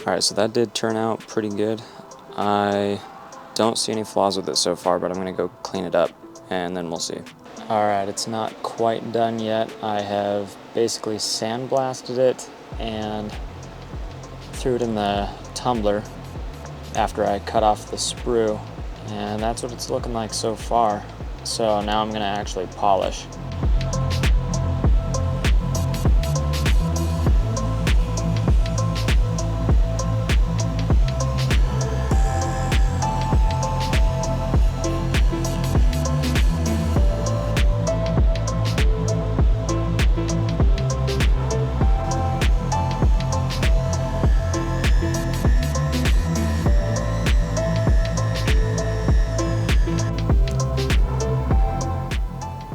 Alright, so that did turn out pretty good. I don't see any flaws with it so far, but I'm going to go clean it up and then we'll see. Alright, it's not quite done yet. I have basically sandblasted it and threw it in the tumbler after I cut off the sprue, and that's what it's looking like so far. So now I'm going to actually polish.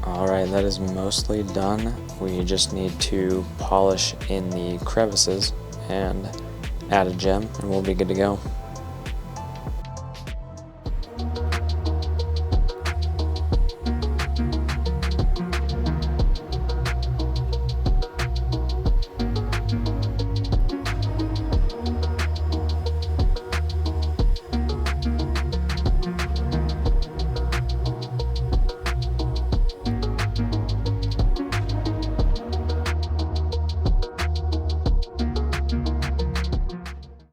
Alright, that is mostly done. We just need to polish in the crevices and add a gem and we'll be good to go.